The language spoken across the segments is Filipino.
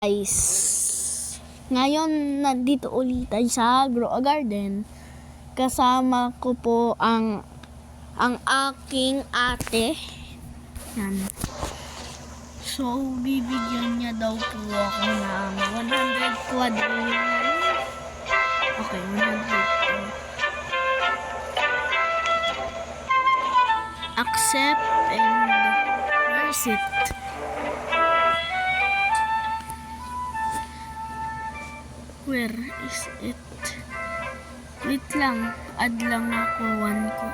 Guys, ngayon nandito ulit tayo sa Grow a Garden. Kasama ko po ang aking ate. Yan. So, bibigyan niya daw po ako ng 100 quadrillion. Okay, 100. Accept and where's it? Where is it? Wait lang. Add lang ako 1 ko.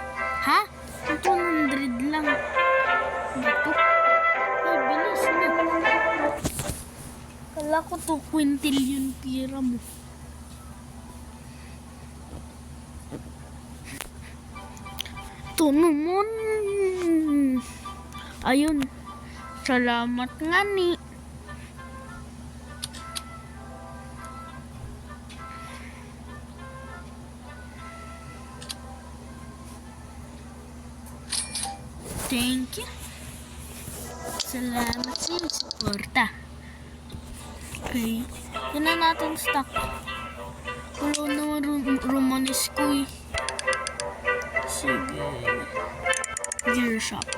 Ha? 200 lang. Bato? Ay, bilis na. Kala ko 2 quintillion pira mo. Ito naman. Ayun. Salamat nga ni. Thank you. Salamat sa iyong suporta. Okay. Yan na natin stock. Wala naman Romanes ko eh. Sige. Gear shop.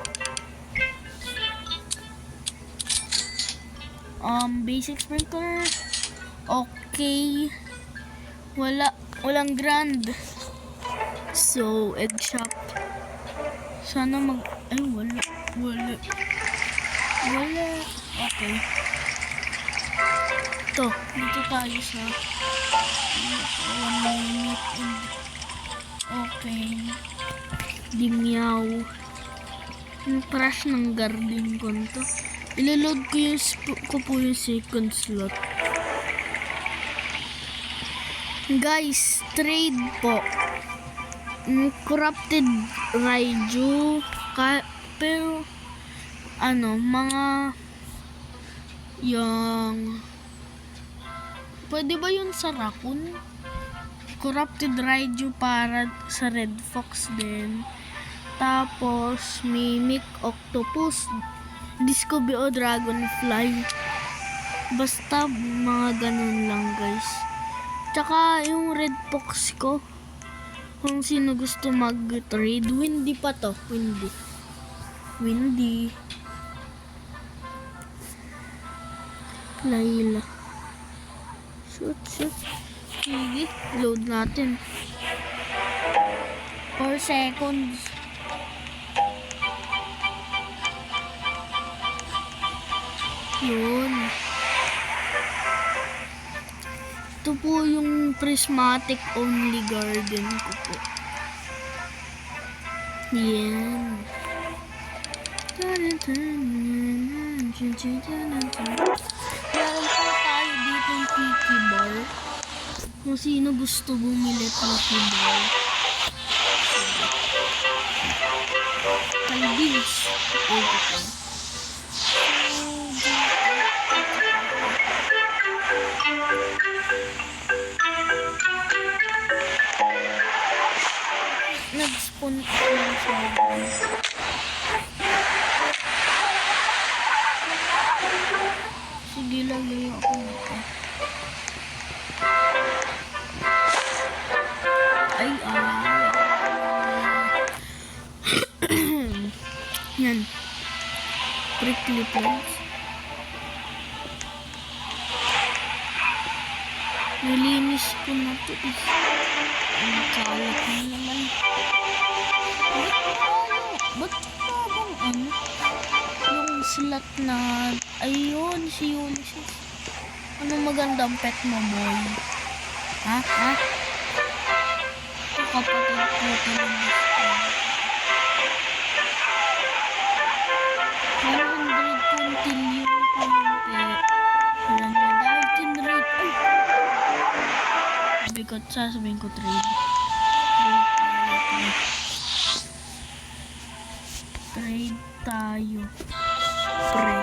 Basic sprinkler. Okay. Walang grand. So, egg shop. Sana ay, wala. Okay. Ito, dito tayo sa 1 minute and okay. Dimyaw. Yung crash ng garden ko nito. Ilaload ko po yung second slot. Guys, trade po. Corrupted Raiju pero mga yung pwede ba yun sa raccoon? Corrupted Raiju para sa red fox din, tapos mimic octopus, disco o dragonfly, basta mga ganun lang guys. Tsaka yung red fox ko, kung sino gusto mag-trade, windy pa to. Windy. Layla. Shoot. Sige, load natin. 4 seconds. Yun. Ito po yung prismatic only garden ko po. Yan. Meron po tayo dito yung Tiki Bar. Kung sino gusto bumili Tiki Bar. Kalbis. Nag-spawn ako lang siya. Sige, lagay ako nito. Ay, yan. Prickly plants. Nilinis ko na ito eh. Ang kalat na naman. Ba't bang yung slot na ayun, si Ulysses. Anong magandang pet mo, boy? Ha? Ito kapatid ko talaga. 100 quintillion pa yung pet. Alam mo, dahil tinrate. Sasabihin ko trade. Trade tayo. Pre.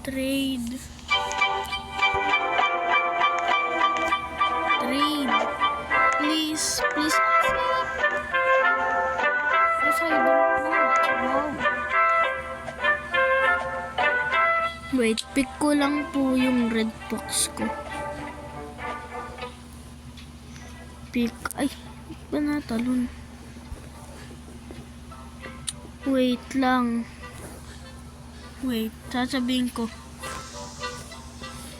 Trade. Please accept. Kasi I don't know. Wait, pick ko lang po yung red box ko. Pick. Ay, ba natalon? Wait lang. Wait, sasabihin ko.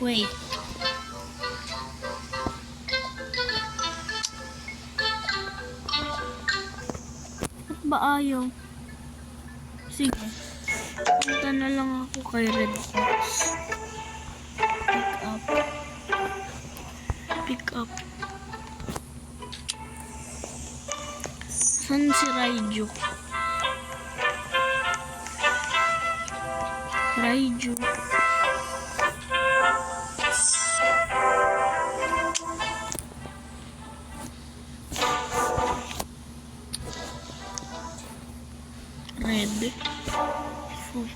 Wait. Ba't ba ayaw? Sige. Punta na lang ako kay red box. Pick up. Pick up. Saan si Raiju? Raiju. Red. Tapos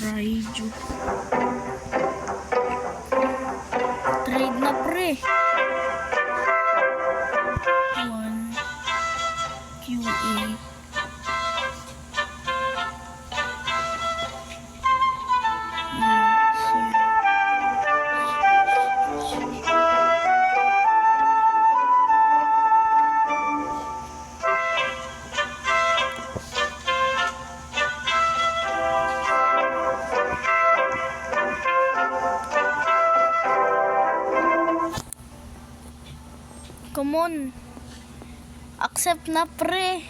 Raiju. Trade na pre. 1 QA. Come on. Accept na pre.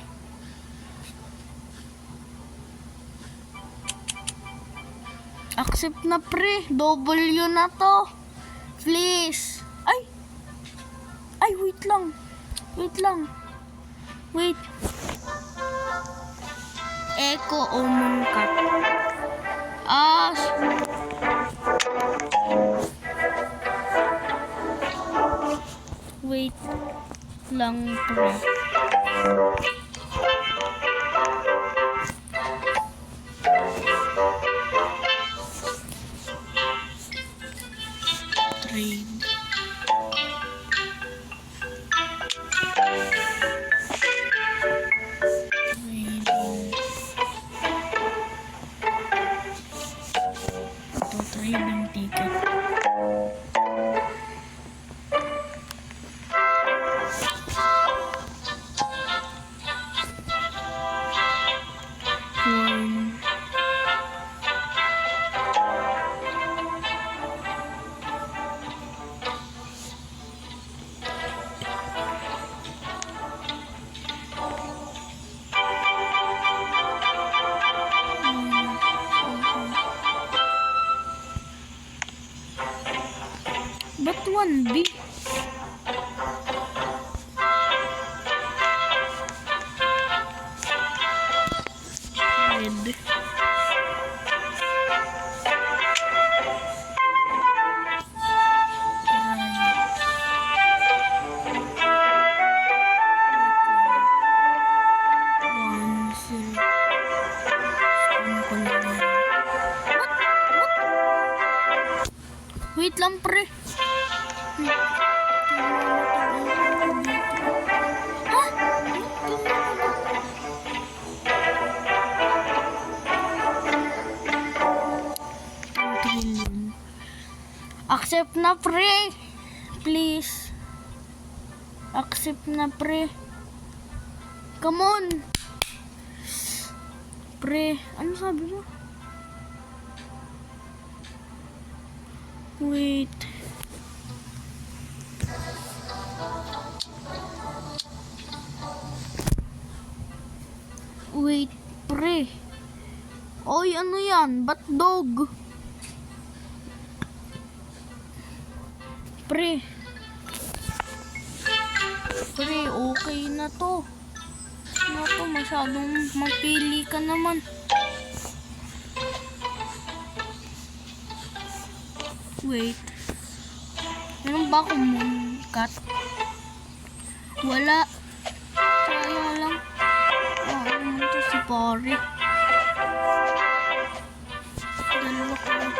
Accept na pre. W na to. Please. Ay. Ay, wait lang. Wait lang. Wait. Echo o Mooncat. Wait lang pre. Trade. Ito, trading ticket. But 1B? Red. Wait lang pre. Accept na pre. Please. Accept na pre. Come on. Pre, ano sabi mo? Wait. Wait, pre. Oy, ano yan? Ba't dog? Pre. Pre, okay na to. Ano to? Masyadong mapili ka naman. Wait. Meron ba akong Mooncat? Wala. Sayang lang. Ano to si pare? Dalawa ko lang.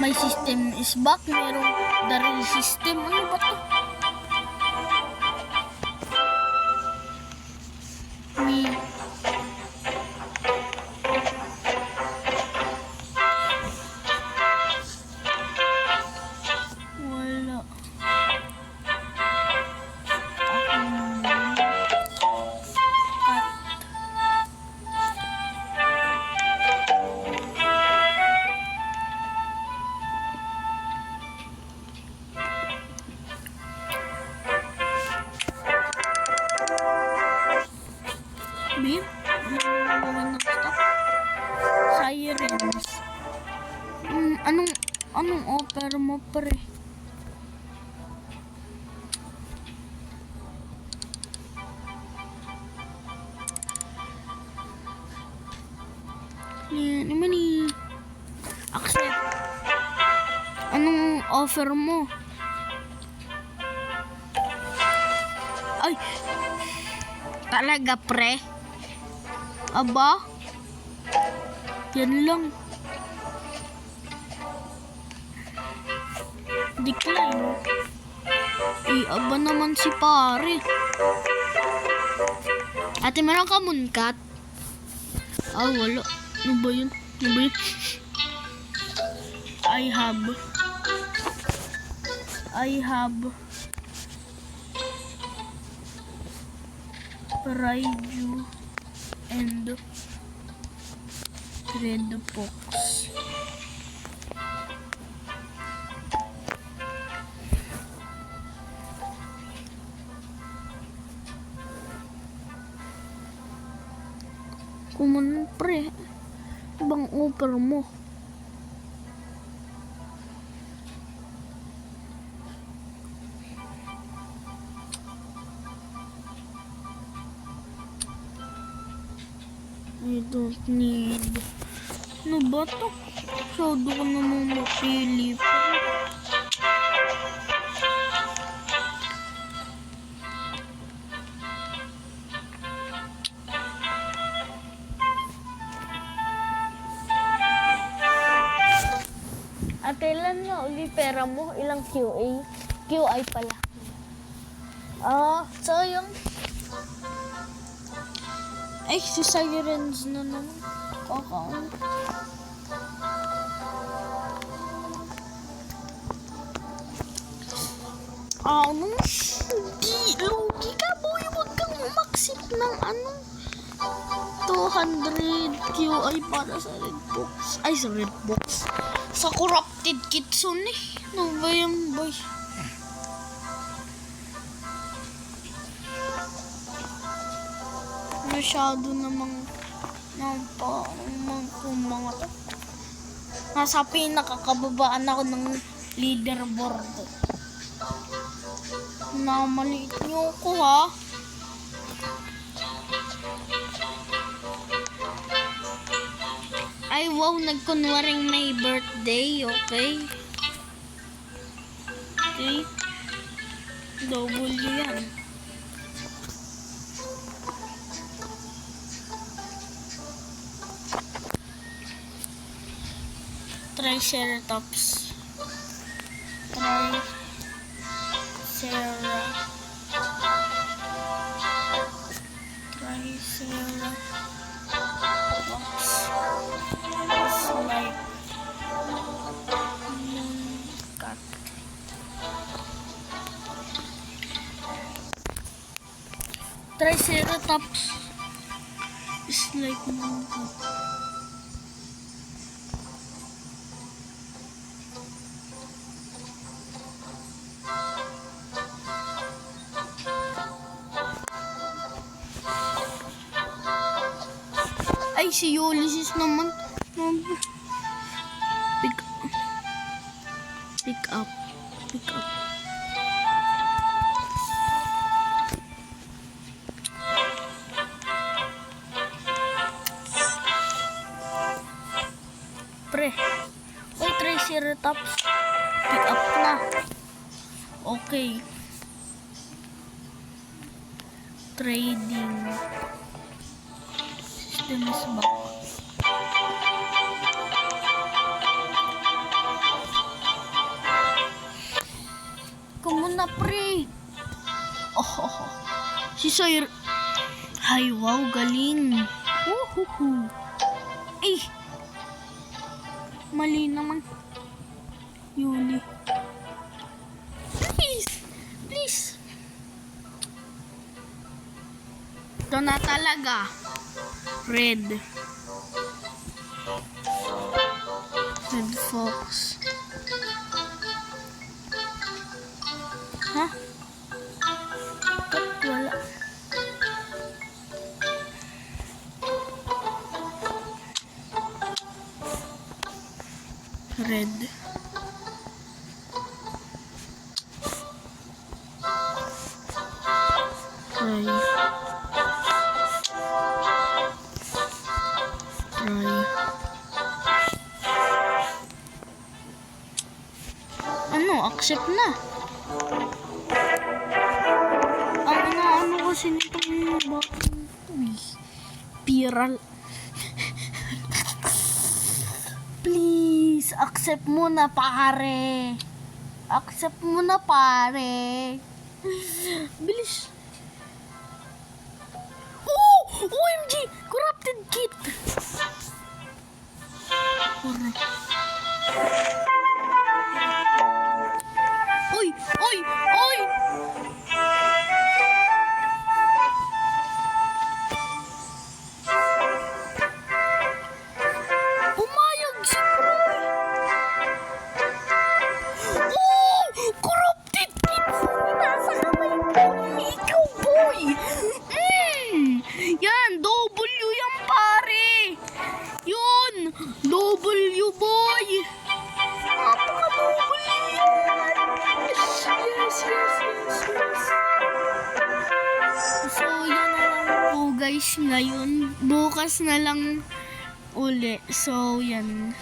My system is back. Merong the real system. Ano ba to? Me. Wala. Babe, ano naman ng stock? Sirens. Anong offer mo, pre? Yan naman eh. Accept. Anong offer mo? Ay! Talaga, pre? Aba? Yan lang. Decline. Aba naman si pare. Ate, meron ka mooncat? Ah, wala. Ano ba yun? I have Raiju and Red Fox. Kuman, pre. Ibang offer mo. I don't need. Ano ba to? Masyado ka namang mapili pa. At kailan nga uli pera mo? Ilang QA? QI pala. Ah, sayang. Ay, si Sirens na naman. Kakaon. Ano? Logi ka, boy. Huwag kang umaksip ng 200 QI para sa Red Box. Ay, sa Red Box. Sa Corrupted Kitsune eh. Ano ba yan, boy? Masyado namang mga to. Nasa pinakakababaan ako ng leaderboard. Namaliit niyo ko, ha? Ay, wow, nagkunwaring may birthday, okay? Okay. Double yan. Triceratops. Triceratops is like mooncat. Ay, si Ulysses naman. Pick up. Pre. Oy, Triceratops. Pick up na. Okay. Trading. System is back. ka muna, pre. Oh. Si Sir. Ay, wow, galing. Woohoo. Ay. Mali naman. Yuli. Please. Ito na talaga. Red fox. Ha? Ba't wala? Red. Try. Ano? Accept na. Ang ano kasi nitong bakit viral. Please, accept mo na, pare. Accept mo na, pare. Bilis. Oh! OMG! Corrupted kit! Correct. Oy! Pumayag si Pro! Oh! Corrupted kit! Nasa kamay ko! Ikaw, boy! Yan! W yan, pare! Yun! W, boy! Napaka-W yan! Yes! So, yan na lang po, guys, ngayon. Bukas na lang uli. So, yan.